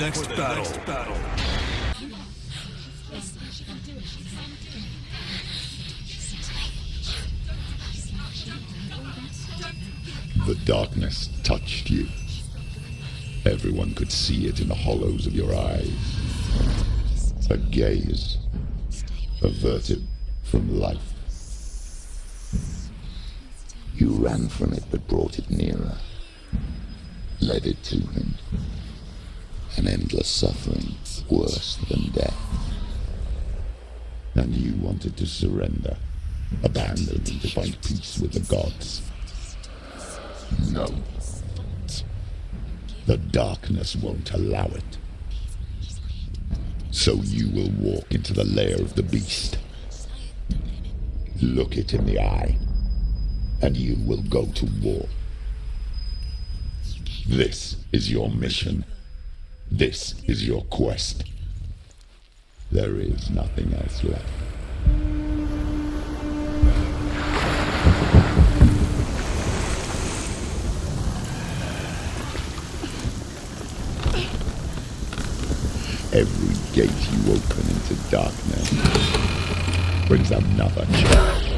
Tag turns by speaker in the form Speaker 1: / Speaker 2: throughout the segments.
Speaker 1: next battle.
Speaker 2: The darkness touched you. Everyone could see it in the hollows of your eyes. A gaze averted from life. You ran from it but brought it nearer. Led it to him. An endless suffering worse than death. And you wanted to surrender, abandon and to find peace with the gods. No. The darkness won't allow it. So you will walk into the lair of the beast. Look it in the eye, and you will go to war. This is your mission. This is your quest. There is nothing else left. Every gate you open into darkness brings another challenge.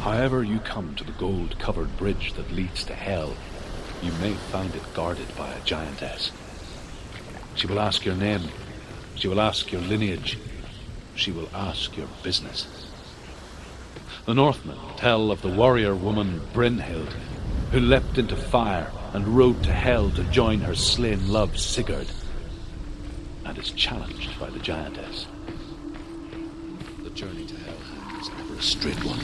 Speaker 3: However you come to the gold-covered bridge that leads to Hell, you may find it guarded by a giantess. She will ask your name. She will ask your lineage. She will ask your business. The Northmen tell of the warrior woman Brynhild, who leapt into fire and rode to Hell to join her slain love Sigurd, and is challenged by the giantess. The journey to Helheim is never a straight one.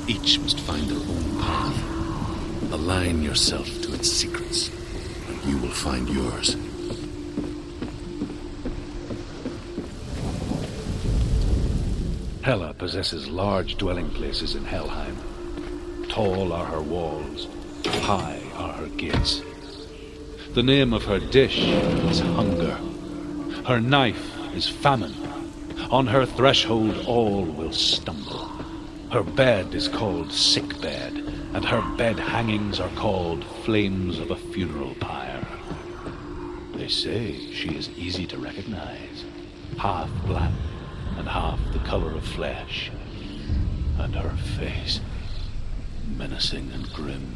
Speaker 3: Each must find their own path. Align yourself to its secrets, and you will find yours. Hela possesses large dwelling places in Helheim. Tall are her walls, high are her gates. The name of her dish is hunger. Her knife is famine. On her threshold all will stumble. Her bed is called sick bed, and her bed hangings are called flames of a funeral pyre. They say she is easy to recognize, half black and half the color of flesh, and her face menacing and grim.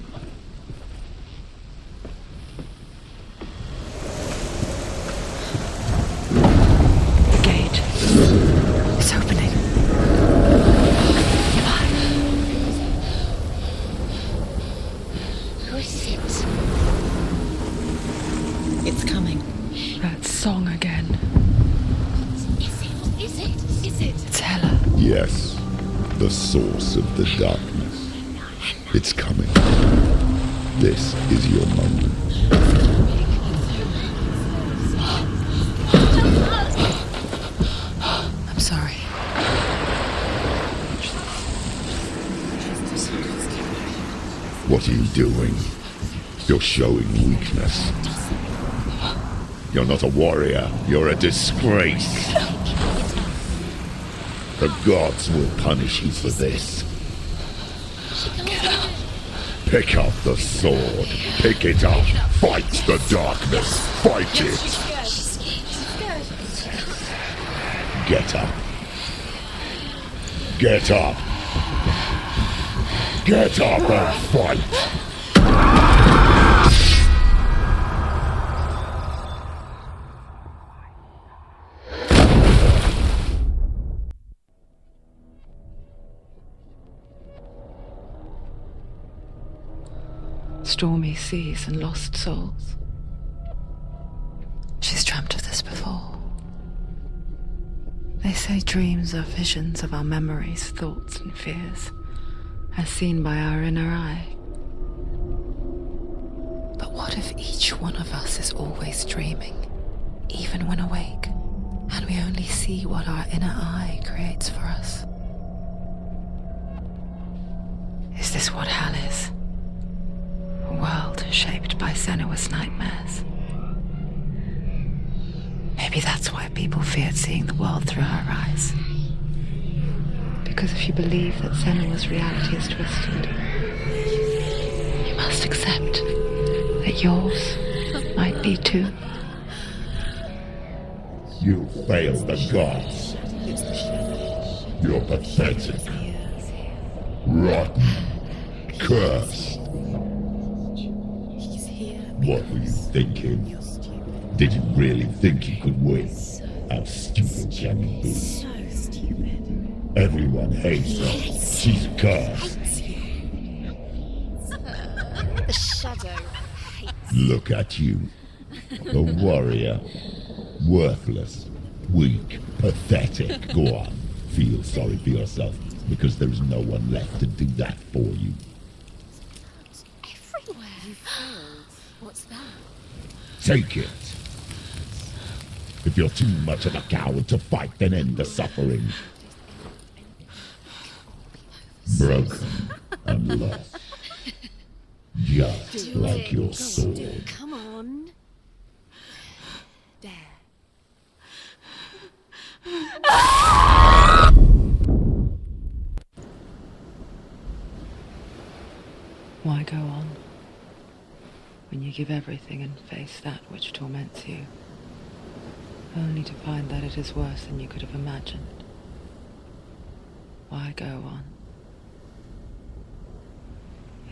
Speaker 4: The gate is opening. It's coming. That song again.
Speaker 5: Is it?
Speaker 4: It's Hela.
Speaker 2: Yes, the source of the darkness. It's coming. This is your moment.
Speaker 4: I'm sorry.
Speaker 2: What are you doing? You're showing weakness. You're not a warrior. You're a disgrace. The gods will punish you for this. Pick up the sword. Pick it up. Fight the darkness. Fight it. Get up. Get up. Get up and fight.
Speaker 4: Stormy seas and lost souls. She's dreamt of this before. They say dreams are visions of our memories, thoughts and fears, as seen by our inner eye. But what if each one of us is always dreaming? even when awake, and we only see what our inner eye creates for us. Is this what hell is? A world shaped by Senua's nightmares. Maybe that's why people feared seeing the world through her eyes. Because if you believe that Senua's reality is twisted, you must accept that yours might be too.
Speaker 2: You failed the gods. You're pathetic. Rotten. Cursed. What were you thinking? Did you really think you could win? How stupid can you be?
Speaker 1: So stupid.
Speaker 2: Everyone hates her. She's cursed.
Speaker 1: The shadow hates.
Speaker 2: Look at you. A warrior. Worthless. Weak. Pathetic. Go on. Feel sorry for yourself, because there is no one left to do that for you.
Speaker 1: Everywhere. You failed. What's that?
Speaker 2: Take it. If you're too much of a coward to fight, then end the suffering. Broken and lost. Just like your sword.
Speaker 1: Come on. There.
Speaker 4: Why go on when you give everything and face that which torments you, only to find that it is worse than you could have imagined? Why go on?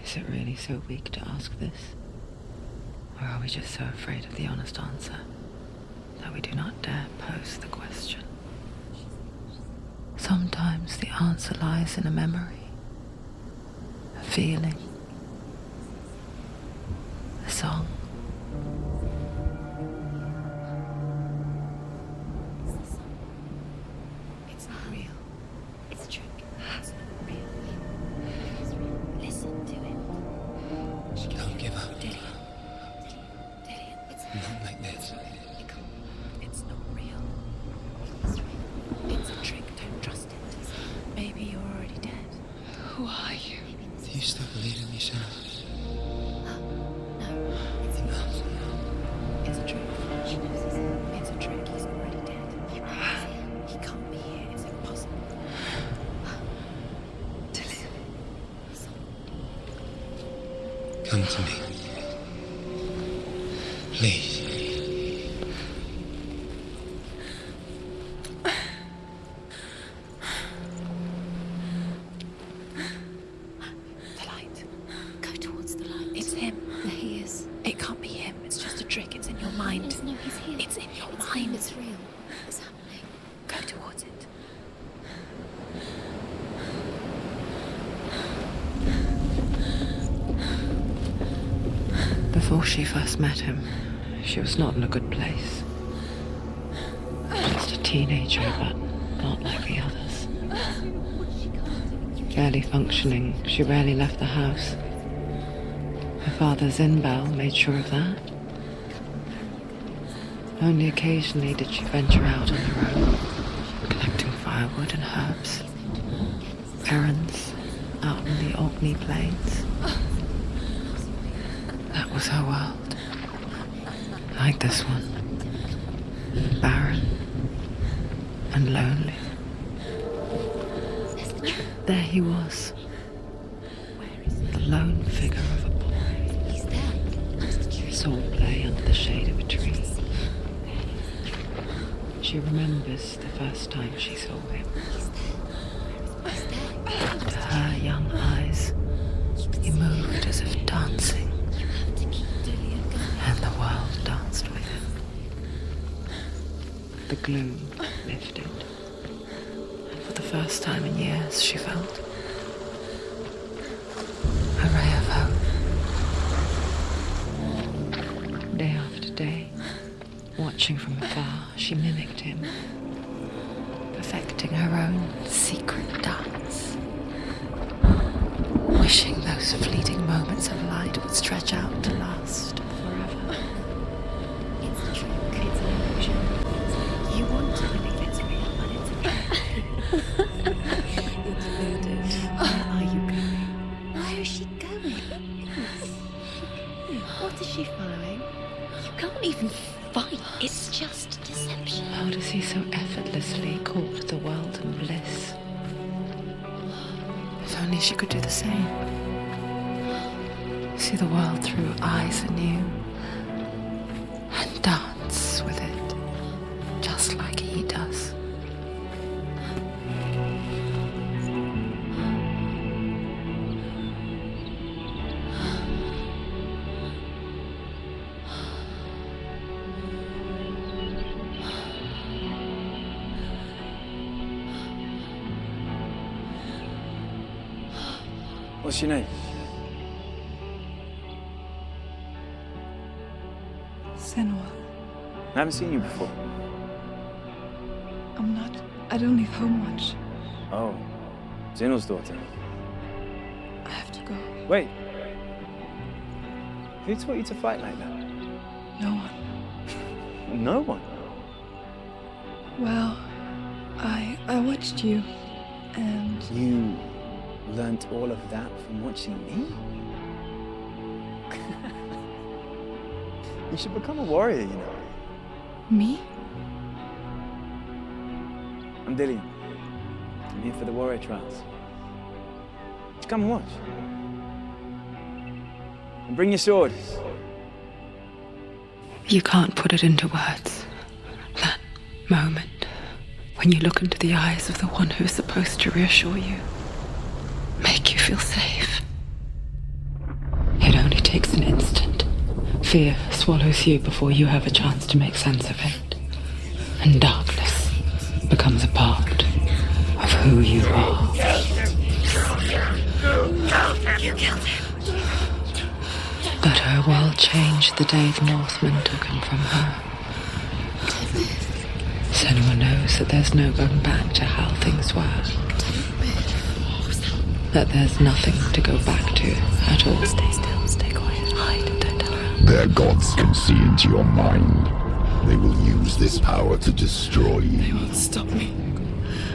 Speaker 4: Is it really so weak to ask this? Or are we just so afraid of the honest answer that we do not dare pose the question? Sometimes the answer lies in a memory, a feeling, a song.
Speaker 1: It's not real. It's a trick. It's not real. It's real. Listen to it.
Speaker 5: Don't give up.
Speaker 1: Dillian. It's
Speaker 5: Not like this.
Speaker 1: It's not real. It's real. It's a trick. Don't trust it. Maybe you're already dead.
Speaker 4: Who are you?
Speaker 5: Do you still believe in yourself?
Speaker 1: No. It's not. It's a trick. She knows he's here. It's a trick. He's already dead. He can't be here. It's impossible.
Speaker 4: Dillian.
Speaker 5: Come to me. Please.
Speaker 1: The light. Go towards the light. It's him. There he is. It can't be him. It's just a trick. It's in your mind. No, he's here. It's in your mind. It's real. It's happening. Go towards it.
Speaker 4: Before she first met him, she was not in a good place. Just a teenager, but not like the others. Barely functioning, she rarely left the house. Her father's in-bell made sure of that. Only occasionally did she venture out on her own, collecting firewood and herbs. Errands out in the Orkney Plains. That was her world. Like this one. Barren and lonely. There he was. The lone figure of a boy.
Speaker 1: He's there.
Speaker 4: Saw play under the shade of a tree. She remembers the first time she saw him. To her young eyes, he moved as if dancing, and the world danced with him. The gloom lifted, and for the first time in years she felt a ray of hope. Day after day, watching from afar, she mimicked him, perfecting her own secret dance, wishing those fleeting moments of light would stretch out to last forever.
Speaker 1: It's a trick. It's an illusion. even fight. It's just deception.
Speaker 4: How does he so effortlessly court the world and bliss? If only she could do the same. See the world through eyes anew and dance with it, just like he does.
Speaker 6: What's your name?
Speaker 7: Senua.
Speaker 6: I haven't seen you before.
Speaker 7: I don't leave home much.
Speaker 6: Oh, Zenua's daughter.
Speaker 7: I have to go.
Speaker 6: Wait. Who taught you to fight like that?
Speaker 7: No one.
Speaker 6: No one.
Speaker 7: Well, I watched you, and
Speaker 6: You learnt all of that from watching me? You should become a warrior, you know.
Speaker 7: me?
Speaker 6: I'm Dillian. I'm here for the warrior trials. Come and watch. And bring your sword.
Speaker 4: You can't put it into words. That moment when you look into the eyes of the one who's supposed to reassure you, make you feel safe. It only takes an instant. Fear swallows you before you have a chance to make sense of it. And darkness becomes a part of who you are.
Speaker 1: You killed him.
Speaker 4: But her world changed the day the Northmen took him from her. Senua knows that there's no going back to how things were. That there's nothing to go back to at all.
Speaker 1: Stay still, stay quiet, hide, don't tell her.
Speaker 2: Their gods can see into your mind. They will use this power to destroy
Speaker 7: They
Speaker 2: you.
Speaker 7: won't stop me.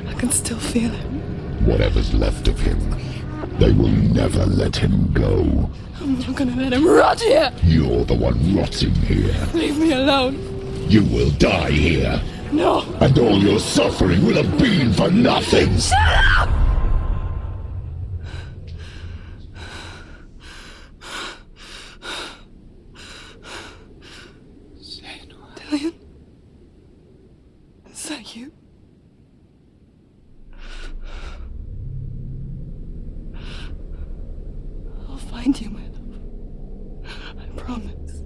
Speaker 7: I can still feel it.
Speaker 2: Whatever's left of him, they will never let him go.
Speaker 7: I'm not gonna let him rot here.
Speaker 2: You're the one rotting here.
Speaker 7: Leave me alone.
Speaker 2: You will die here.
Speaker 7: No.
Speaker 2: And all your suffering will have been for nothing.
Speaker 7: Shut up! Dillian? Is that you? I'll find you, my love. I promise.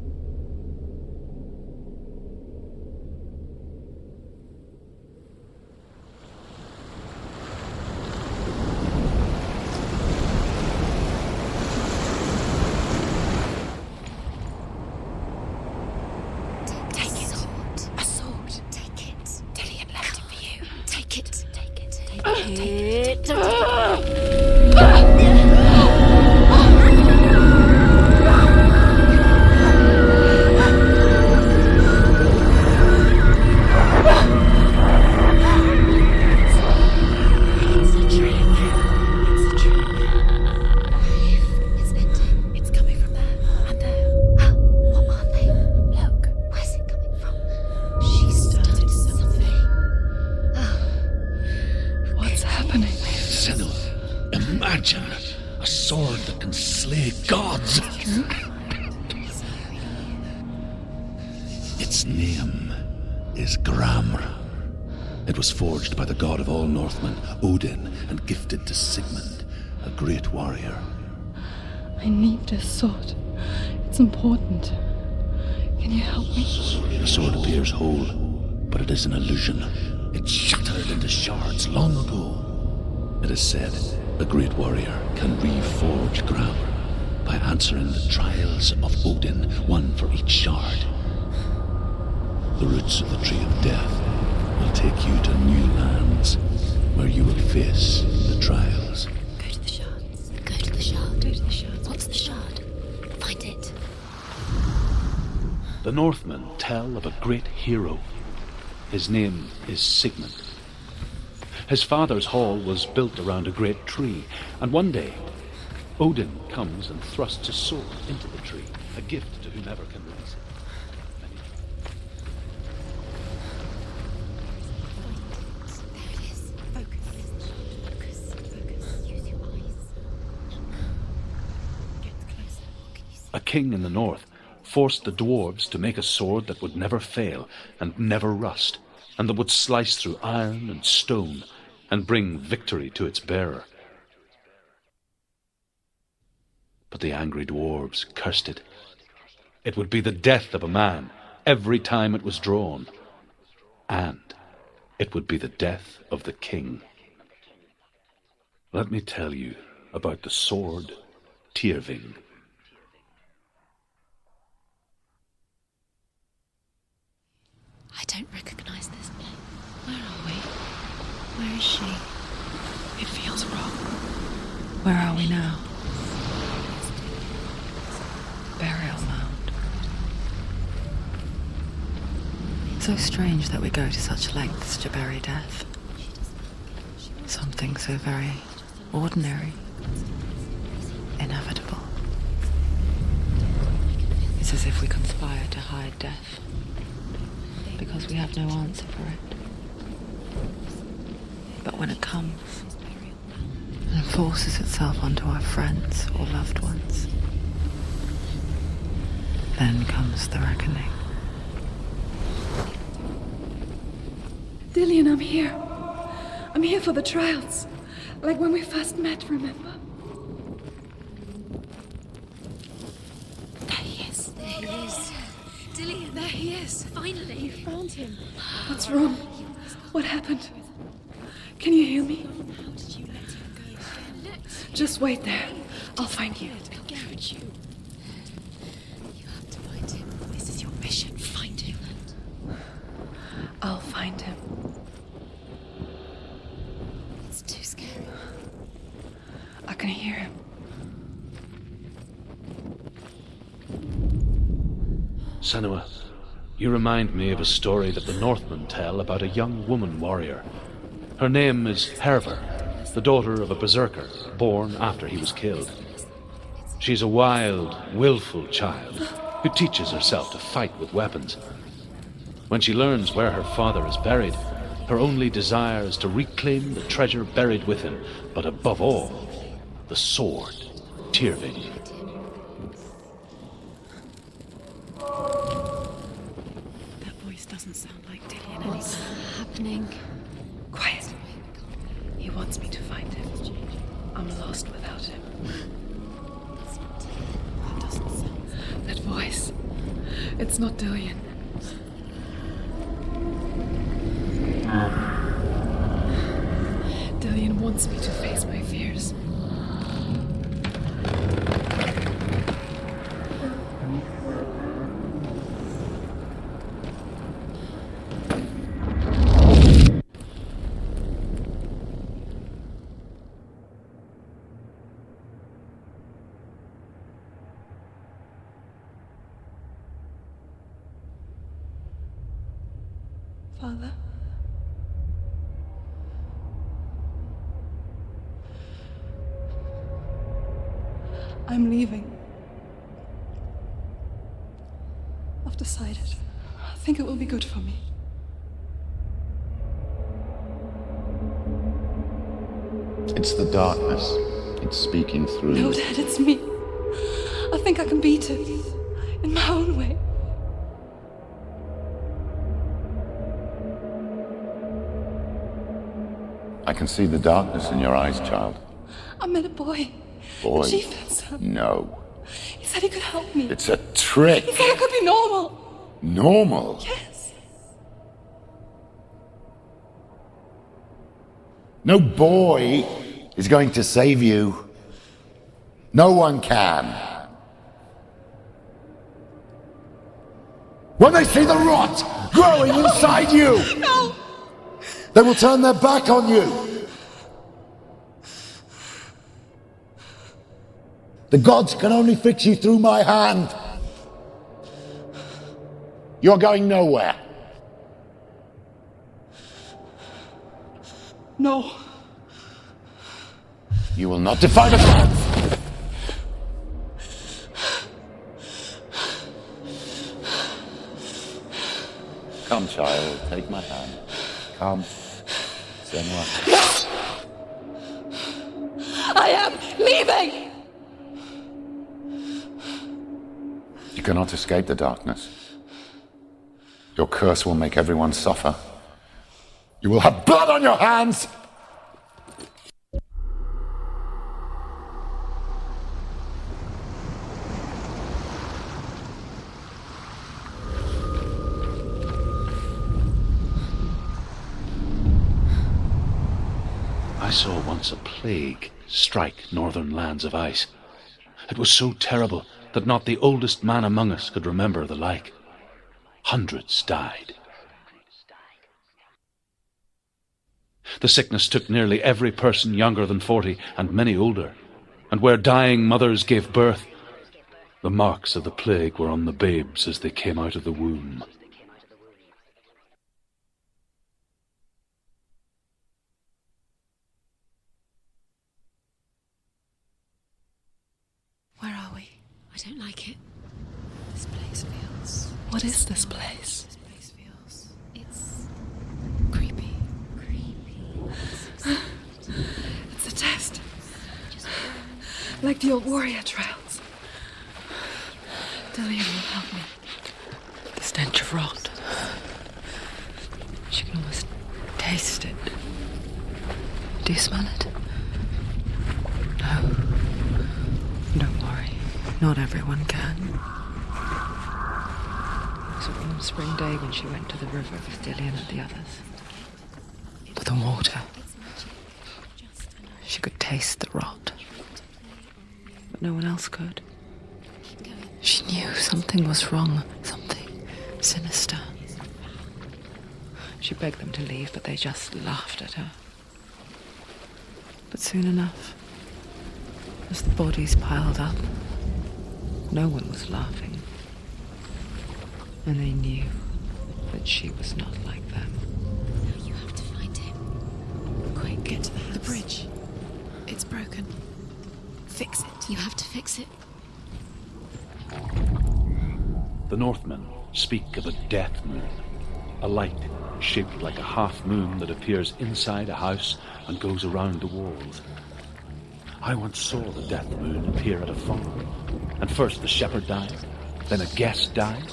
Speaker 1: Take it. A sword. Take it. Dillian left it for you. Take it. Take it. Take it. Don't take it. It's a tree. It's a tree. It's ending. It's coming from there and there. What are they? Look. Where's it coming from? She started something.
Speaker 7: What's happening?
Speaker 3: Senua, imagine a sword that can slay gods. Its name is Gramr. It was forged by the god of all Northmen, Odin, and gifted to Sigmund, a great warrior.
Speaker 7: I need this sword. It's important. Can you help me?
Speaker 3: The sword appears whole, but it is an illusion. It shattered into shards long ago. It is said the great warrior can reforge Gramr by answering the trials of Odin, one for each shard. The roots of the tree of death will take you to new lands where you will face the trials.
Speaker 1: Go to the shards. Go to the shard. Go to the shard. What's the shard? Find it.
Speaker 3: The Northmen tell of a great hero. His name is Sigmund. His father's hall was built around a great tree, and one day, Odin comes and thrusts his sword into the tree, a gift to whomever can release it. a king in the north, forced the dwarves to make a sword that would never fail and never rust, and that would slice through iron and stone and bring victory to its bearer. But the angry dwarves cursed it. It would be the death of a man every time it was drawn, and it would be the death of the king. Let me tell you about the sword Tyrving.
Speaker 1: I don't recognize this place. Where are we? Where is she?
Speaker 4: It feels wrong. Where are we now? Burial mound. So strange that we go to such lengths to bury death. Something so very ordinary, inevitable. It's as if we conspire to hide death, because we have no answer for it. But when it comes and forces itself onto our friends or loved ones, then comes the reckoning.
Speaker 7: Dillian, I'm here. I'm here for the trials. Like when we first met, remember?
Speaker 1: There he is. There he is. Dillian, there he is. Finally, you found him.
Speaker 7: What's wrong? What happened? Can you hear me?
Speaker 1: How did you let him go?
Speaker 7: Just wait there. I'll find you.
Speaker 1: Get you. You have to find him. This is your mission. Find him.
Speaker 7: I'll find him.
Speaker 1: It's too scary.
Speaker 7: I can hear him.
Speaker 3: Senua, you remind me of a story that the Northmen tell about a young woman warrior. Her name is Hervor, the daughter of a berserker born after he was killed. She's a wild, willful child who teaches herself to fight with weapons. When she learns where her father is buried, her only desire is to reclaim the treasure buried with him, but above all, the sword, Tyrving.
Speaker 1: That voice doesn't sound like Dillian anymore. What's happening?
Speaker 7: Quiet. He wants me to find him. I'm lost without him.
Speaker 1: That doesn't sound.
Speaker 7: That voice. It's not Dillian. Dillian wants me to face my fears. Father? I'm leaving. I've decided. I think it will be good for me.
Speaker 2: It's the darkness. It's speaking through
Speaker 7: No,
Speaker 2: you.
Speaker 7: Dad, it's me. I think I can beat it. In my own way.
Speaker 2: I can see the darkness in your eyes, child.
Speaker 7: I met a boy.
Speaker 2: Boy.
Speaker 7: The chief answered.
Speaker 2: No.
Speaker 7: He said he could help me.
Speaker 2: It's a trick.
Speaker 7: He said I could be normal.
Speaker 2: Normal.
Speaker 7: Yes.
Speaker 2: No boy is going to save you. No one can. When they see the rot growing inside you,
Speaker 7: No!
Speaker 2: they will turn their back on you. The gods can only fix you through my hand. You're going nowhere.
Speaker 7: No.
Speaker 2: You will not defy the gods. Come, child, take my hand. Come. Senua.
Speaker 7: I am leaving!
Speaker 2: cannot escape the darkness. Your curse will make everyone suffer. You will have blood on your hands!
Speaker 3: I saw once a plague strike northern lands of ice. It was so terrible that not the oldest man among us could remember the like. Hundreds died. The sickness took nearly every person younger than 40 and many older, and where dying mothers gave birth, the marks of the plague were on the babes as they came out of the womb.
Speaker 1: Where are we? I don't like it. This place feels...
Speaker 7: What is this place?
Speaker 1: This place feels... It's... creepy.
Speaker 7: It's a test. Like the old warrior trials. Dillian will help me.
Speaker 4: The stench of rot. She can almost taste it. Do you smell it? No. Don't worry. Not everyone can. It was a warm spring day when she went to the river with Dillian and the others. To the water. She could taste the rot. But no one else could. She knew something was wrong. Something sinister. She begged them to leave, but they just laughed at her. But soon enough, as the bodies piled up, no one was laughing. And they knew that she was not like them.
Speaker 1: No, you have to find him. Quick, get to the house. The bridge. It's broken. Fix it. You have to fix it.
Speaker 3: The Northmen speak of a death moon, a light shaped like a half moon that appears inside a house and goes around the walls. I once saw the death moon appear at a farm, and first the shepherd died, then a guest died,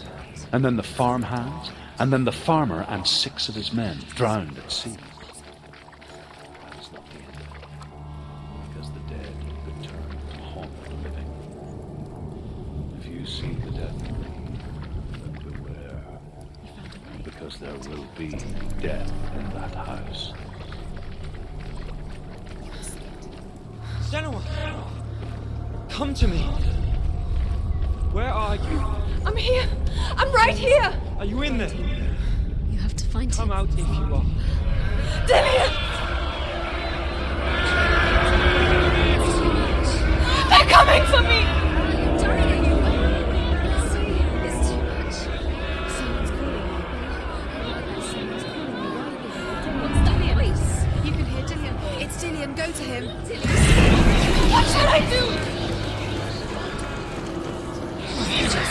Speaker 3: and then the farmhands, and then the farmer and 6 of his men drowned at sea. That is not the end, because the dead return to haunt the living. If you see the death moon, beware, because there will be death in that house.
Speaker 8: Senua! Come to me! Where are you?
Speaker 7: I'm here! I'm right here!
Speaker 8: Are you in there?
Speaker 1: You have to find
Speaker 8: Come
Speaker 1: him.
Speaker 8: out if you are.
Speaker 7: Dillian! They're coming for me!
Speaker 1: It's too much. Someone's calling you. Someone's calling you. What's that voice? You can hear Dillian. It's Dillian. Go to him.
Speaker 7: What should I do?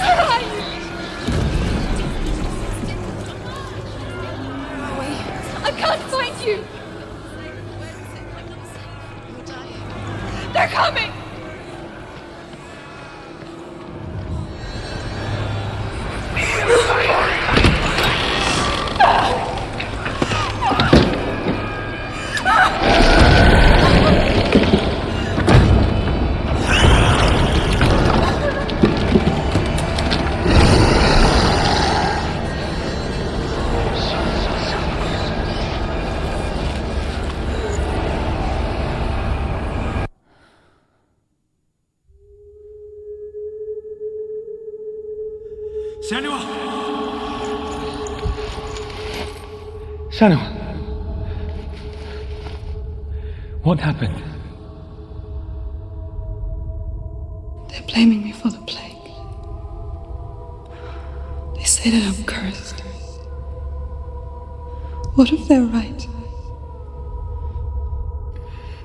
Speaker 7: Where are you? I can't find you! They're coming!
Speaker 8: Senua! Senua! What happened?
Speaker 7: They're blaming me for the plague. They say that I'm cursed. What if they're right?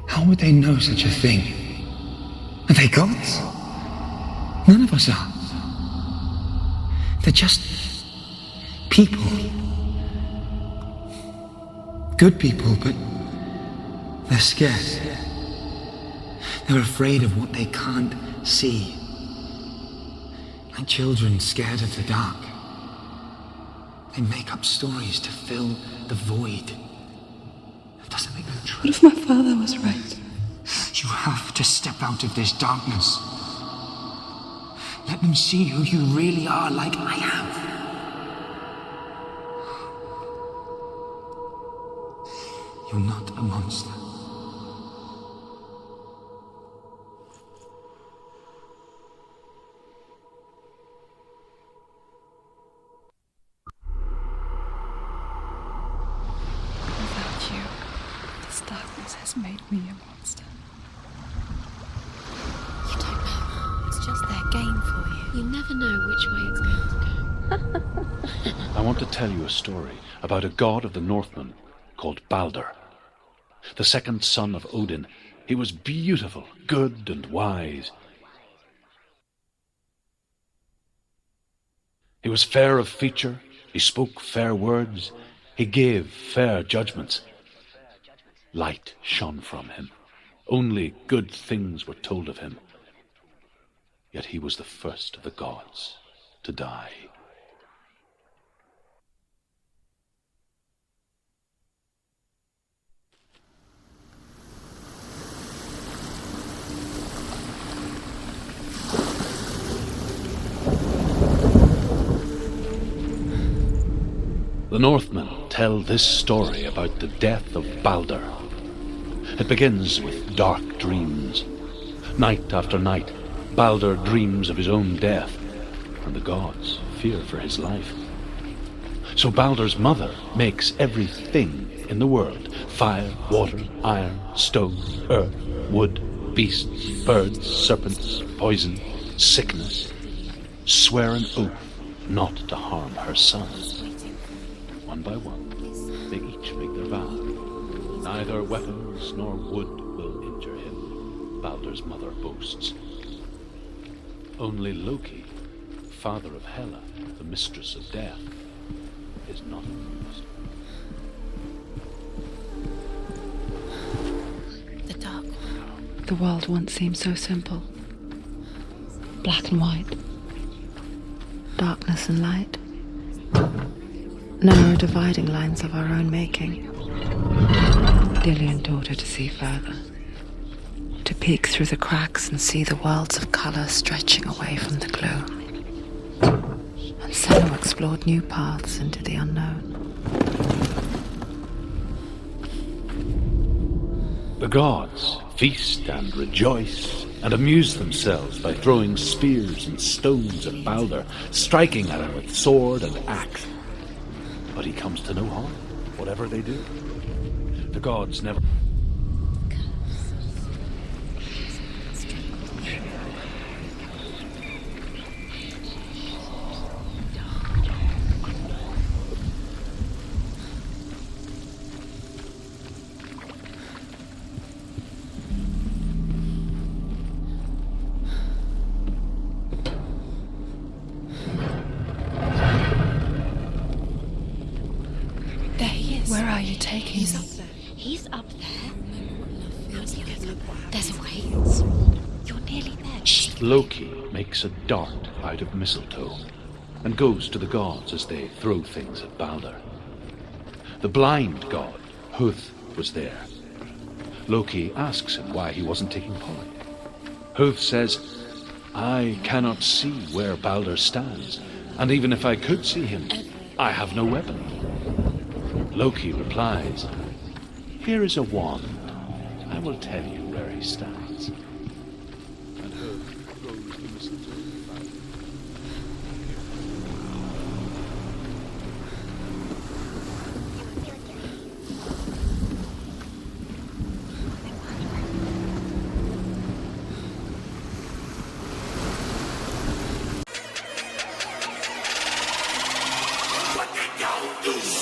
Speaker 5: How would they know such a thing? Are they gods? None of us are. They're just people. Good people, but they're scared. They're afraid of what they can't see. like children scared of the dark. They make up stories to fill the void. It doesn't make them true.
Speaker 7: What if my father was right?
Speaker 5: You have to step out of this darkness. Let them see who you really are, like I have. You're not a monster.
Speaker 7: Without you, this darkness has made me a monster.
Speaker 1: You don't know. It's just their game for you. You never know which way it's going to go.
Speaker 3: I want to tell you a story about a god of the Northmen called Balder. The second son of Odin. He was beautiful, good and wise. He was fair of feature, he spoke fair words, he gave fair judgments. Light shone from him. Only good things were told of him. Yet he was the first of the gods to die. The Northmen tell this story about the death of Balder. It begins with dark dreams. Night after night, Balder dreams of his own death, and the gods fear for his life. So Balder's mother makes everything in the world: fire, water, iron, stone, earth, wood, beasts, birds, serpents, poison, sickness, swear an oath not to harm her son. One by one, they each make their vow. Neither weapons nor wood will injure him, Balder's mother boasts. Only Loki, father of Hela, the mistress of death, is not amused.
Speaker 1: The dark one.
Speaker 4: The world once seemed so simple. Black and white. Darkness and light. Narrow dividing lines of our own making. Dillian taught her to see further. To peek through the cracks and see the worlds of colour stretching away from the gloom. And Senua explored new paths into the unknown.
Speaker 3: The gods feast and rejoice and amuse themselves by throwing spears and stones at Balder, striking at him with sword and axe. But he comes to no harm, whatever they do. The gods never...
Speaker 7: Where are you taking
Speaker 1: He's
Speaker 7: me?
Speaker 1: up there. He's up there. There's a way. You're nearly there. Shh.
Speaker 3: Loki makes a dart out of mistletoe and goes to the gods as they throw things at Balder. The blind god, Huth, was there. Loki asks him why he wasn't taking part. Huth says, "I cannot see where Balder stands, and even if I could see him, I have no weapon." Loki replies, "Here is a wand. I will tell you where he stands." And Huth throws the mistletoe at Balder.
Speaker 9: What did y'all do?